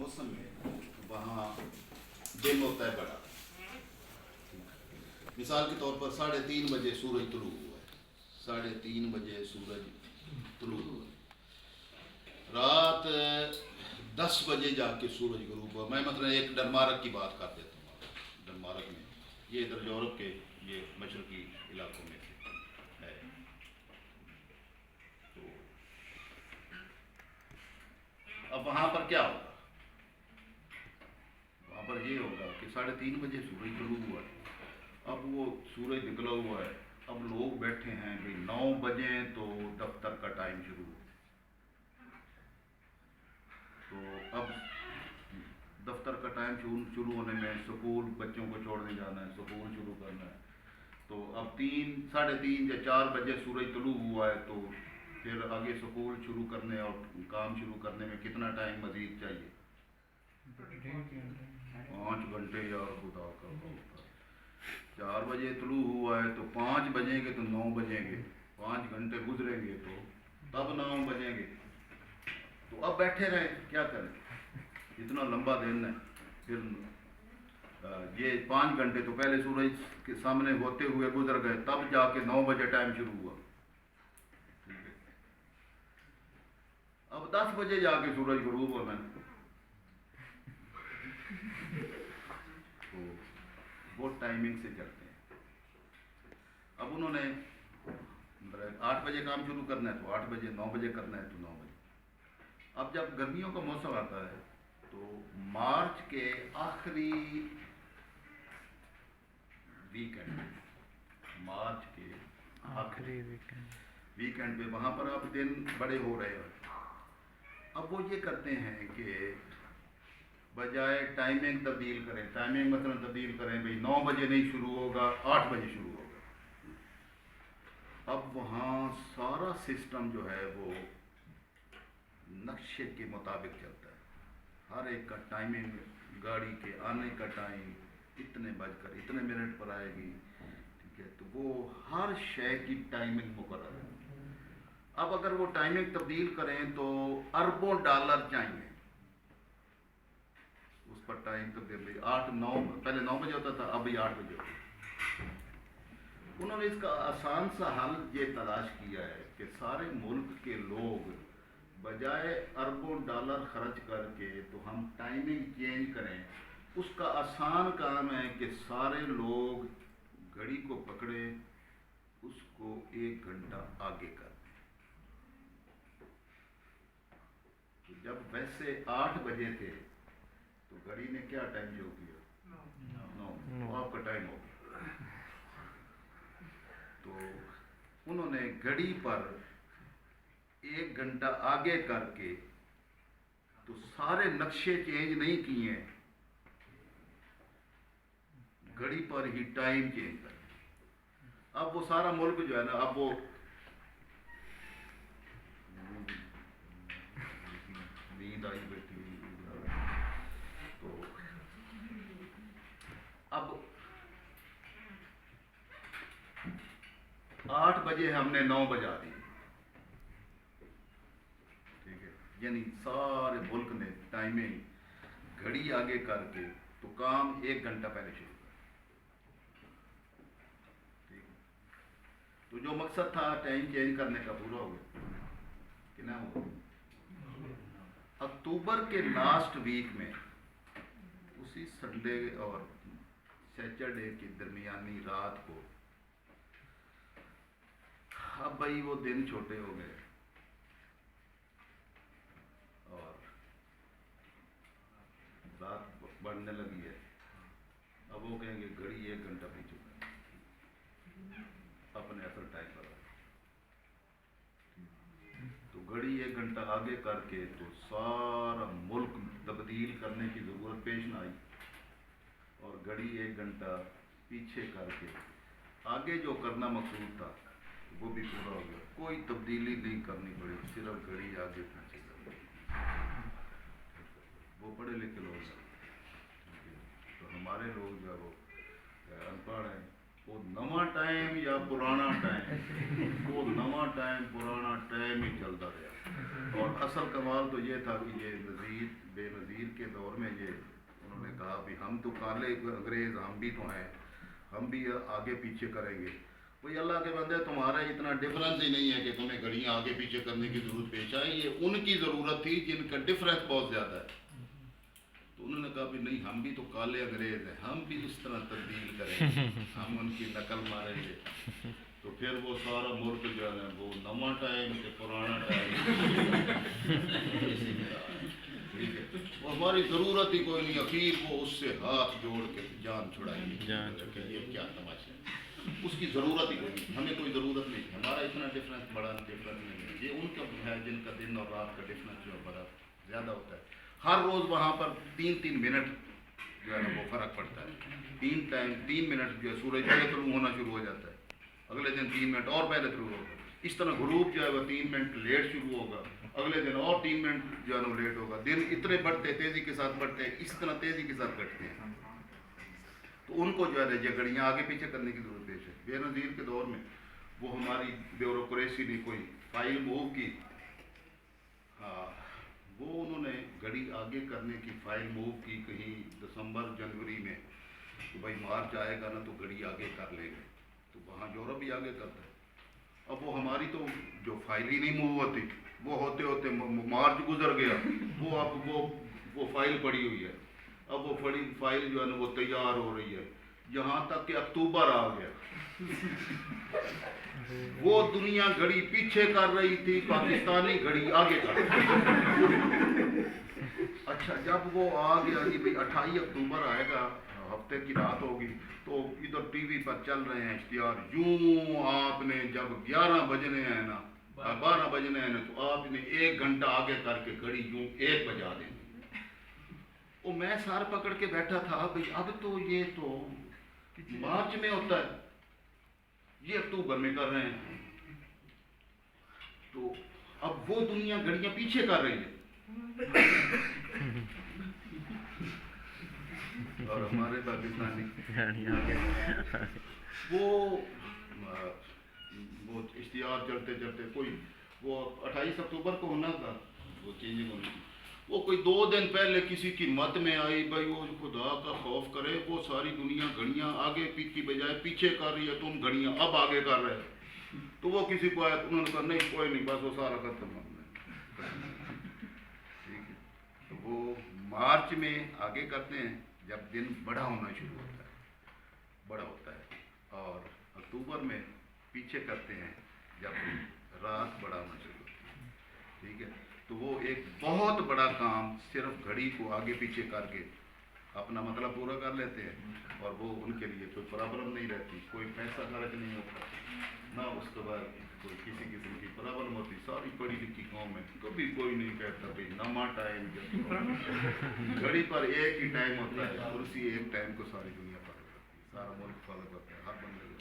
मौसम में वहाँ दिन होता है बड़ा। मिसाल के तौर पर 3:30 बजे सूरज तुलू हुआ है, 3:30 बजे सूरज तुलू हुआ है, रात 10 बजे जाके सूरज गुरूब हुआ। मैं मतलब एक डनमार्क की बात कर देता हूँ। डनमार्क में ये इधर यूरोप के ये मशरकी इलाकों में है। तो अब वहाँ पर क्या होगा? वहाँ पर ये होगा कि 3:30 बजे सूरज तुलू हुआ है, अब वो सूरज निकला हुआ है, अब लोग बैठे हैं भाई 9 बजे तो दफ्तर का टाइम शुरू हो। तो अब दफ्तर का टाइम शुरू होने में स्कूल बच्चों को छोड़ने जाना है, स्कूल शुरू करना है। तो अब 3, 3:30 या 4 बजे सूरज तुलू हुआ है, तो फिर आगे स्कूल शुरू करने और काम शुरू करने में कितना टाइम मजीद चाहिए? 5 घंटे यार, खुदा का होगा। 4 बजे तुलू हुआ है तो 5 बजेंगे तो 9 बजेंगे, 5 घंटे गुजरेंगे तो तब 9 बजेंगे। तो अब बैठे रहे, क्या करें? इतना लंबा दिन है। फिर ये 5 घंटे तो पहले सूरज के सामने होते हुए गुजर गए, तब जाके 9 बजे टाइम शुरू हुआ। अब 10 बजे जाके सूरज गुरूब हुआ। मैंने तो वो टाइमिंग से चलते हैं। अब उन्होंने 8 बजे काम शुरू करना है तो 8 बजे, 9 बजे करना है तो 9 बजे। अब जब गर्मियों का मौसम आता है तो मार्च के आखिरी वीकेंड, मार्च के आखिरी वीकेंड पे वहाँ पर अब दिन बड़े हो रहे हैं। अब वो ये करते हैं कि बजाय टाइमिंग तब्दील करें, टाइमिंग मतलब तब्दील करें भाई 9 बजे नहीं शुरू होगा, 8 बजे शुरू होगा। अब वहाँ सारा सिस्टम जो है वो नक्शे के मुताबिक चलता है। हर एक का टाइमिंग, गाड़ी के आने का टाइम इतने बजकर इतने मिनट पर आएगी, ठीक है? तो वो हर शय की टाइमिंग मुकर्रर है। अब अगर वो टाइमिंग तब्दील करें तो अरबों डॉलर चाहिए उस पर टाइम तब्दील। 8-9 पहले 9 बजे होता था, अब भी 8 बजे होता है। उन्होंने इसका आसान सा हल ये तलाश किया है कि सारे मुल्क के लोग बजाय अरबों डॉलर खर्च करके तो हम टाइमिंग चेंज करें। उसका आसान काम है कि सारे लोग घड़ी को पकड़े, उसको 1 घंटा आगे कर दें। तो जब वैसे 8 बजे थे तो घड़ी ने क्या टाइम शो किया? 9। तो आपका टाइम हो गया। तो उन्होंने घड़ी पर 1 घंटा आगे करके तो सारे नक्शे चेंज नहीं किए, घड़ी पर ही टाइम चेंज कर। अब वो सारा मुल्क जो है ना, अब वो नींद आई बैठी। तो अब 8 बजे हमने 9 बजा दी, ठीक है? यानी सारे मुल्क ने टाइमिंग घड़ी आगे करके तो काम 1 घंटा पहले शुरू कर, ठीक है? तो जो मकसद था टाइम चेंज करने का पूरा हो गया कि ना हो? अक्टूबर के लास्ट वीक में, उसी संडे और सैटरडे की दरमियानी रात को, अब भाई वो दिन छोटे हो गए और रात बढ़ने लगी है। अब वो कहेंगे घड़ी 1 घंटा पीछे अपने असल टाइम पर। तो घड़ी 1 घंटा आगे करके तो सारा मुल्क तब्दील करने की ज़रूरत पेश न आई, और घड़ी 1 घंटा पीछे करके आगे जो करना मकसूद था वो भी पूरा हो गया। कोई तब्दीली नहीं करनी पड़ी, सिर्फ घड़ी आगे पीछे करनी। वो पढ़े लिखे लोग हैं, तो हमारे लोग जो वो अनपढ़ हैं, वो नवा टाइम या पुराना टाइम, वो नवा टाइम पुराना टाइम ही चलता रहा। और असल कमाल तो ये था कि ये बेनज़ीर के दौर کہا بھی ہم تو کالے انگریز ہم بھی تو ہیں, ہم بھی آگے پیچھے کریں گے. وہی اللہ کے بندے تمہارا اتنا ڈفرینس ہی نہیں ہے کہ تمہیں گھڑیاں آگے پیچھے کرنے کی ضرورت پیش آئی, یہ ان کی ضرورت تھی جن کا ڈفرینس بہت زیادہ ہے. تو انہوں نے کہا بھی نہیں ہم بھی تو کالے انگریز ہیں, ہم بھی اس طرح تبدیل کریں گے, ہم ان کی نقل ماریں گے. تو پھر وہ سارا ملک جو ہے وہ نواں ٹائم سے پرانا ٹائم, ٹھیک ہے, وہ ہماری ضرورت ہی کوئی نہیں. اخیر وہ اس سے ہاتھ جوڑ کے جان چھڑائیں گے. یہ کیا تماشا ہے, اس کی ضرورت ہی کوئی نہیں, ہمیں کوئی ضرورت نہیں. ہمارا اتنا ڈفرینس بڑا ڈفرینس نہیں ہے. یہ ان کا ہے جن کا دن اور رات کا ڈفرینس جو ہے بڑا زیادہ ہوتا ہے. ہر روز وہاں پر 3-3 منٹ جو ہے نا وہ فرق پڑتا ہے. 3 منٹ جو ہے سورج پہلے طلوع ہونا شروع ہو جاتا ہے, اگلے دن 3 منٹ اور پہلے طلوع ہوگا. اس طرح غروب جو ہے وہ 3 منٹ لیٹ شروع ہوگا, اگلے دن اور 3 منٹ جو ہے نا لیٹ ہوگا. دن اتنے بڑھتے تیزی کے ساتھ بڑھتے ہیں, اس طرح تیزی کے ساتھ گھٹتے ہیں. تو ان کو جو ہے یہ گھڑیاں آگے پیچھے کرنے کی ضرورت پیش ہے. بے نظیر کے دور میں وہ ہماری بیوروکریسی نے کوئی فائل موو کی, ہاں وہ انہوں نے گھڑی آگے کرنے کی فائل موو کی کہیں دسمبر جنوری میں, تو بھائی مارچ آئے گا نا تو گھڑی آگے کر لیں گے. تو وہاں یورپ بھی آگے کرتا ہے. اب وہ ہماری تو جو فائل ہی نہیں موو ہوتی, وہ ہوتے ہوتے مارچ گزر گیا, وہ اب وہ فائل پڑی ہوئی ہے. اب وہ فائل جو ہے نا وہ تیار ہو رہی ہے, یہاں تک کہ اکتوبر آ گیا. وہ دنیا گھڑی پیچھے کر رہی تھی, پاکستانی گھڑی آگے کر رہی تھی. اچھا جب وہ آ گیا کہ بھائی 28 اکتوبر آئے گا, ہفتے کی رات ہوگی, تو ادھر ٹی وی پر چل رہے ہیں اشتہار. یوں آپ نے جب 11 بجنے ہیں نا 12 بجنے ہیں نا, تو آپ نے 1 گھنٹہ آگے کر کے گھڑی یوں 1 بجا دیں. وہ میں سار پکڑ کے بیٹھا تھا, بھائی اب تو یہ تو مارچ میں ہوتا ہے, یہ اکتوبر میں کر رہے ہیں. تو اب وہ دنیا گھڑیاں پیچھے کر رہی ہے, اور ہمارے پاکستانی وہ اشتہار چلتے چلتے کوئی وہ 28 اکتوبر کو ہونا تھا, وہ چینجنگ ہونی تھی. وہ کوئی 2 دن پہلے کسی کی مت میں آئی, بھائی وہ خدا کا خوف کرے, وہ ساری دنیا گھڑیاں آگے کی بجائے پیچھے کر رہی ہے, تم گھڑیاں اب آگے کر رہے ہیں. تو وہ کسی کو آیا, انہوں نے کہا نہیں کوئی نہیں, بس وہ سارا ختم ہو گیا. ٹھیک ہے, تو وہ مارچ میں آگے کرتے ہیں جب دن بڑا ہونا شروع ہوتا ہے, اور اکتوبر میں پیچھے کرتے ہیں جب رات بڑا ہونا شروع ہوتی ہے. ٹھیک ہے, تو وہ ایک بہت بڑا کام صرف گھڑی کو آگے پیچھے کر کے اپنا مطلب پورا کر لیتے ہیں, اور وہ ان کے لیے کوئی پرابلم نہیں رہتی, کوئی پیسہ خرچ نہیں ہوتا, نہ اس کے بعد کوئی کسی قسم کی پرابلم ہوتی. ساری پڑھی لکھی قوم ہے, کبھی کوئی نہیں کہتا بھائی نواں ٹائم. گھڑی پر ایک ہی ٹائم ہوتا ہے, اور اسی ایک ٹائم کو ساری دنیا فالو کرتی ہے, سارا ملک فالو کرتا ہے, ہر بندے کو.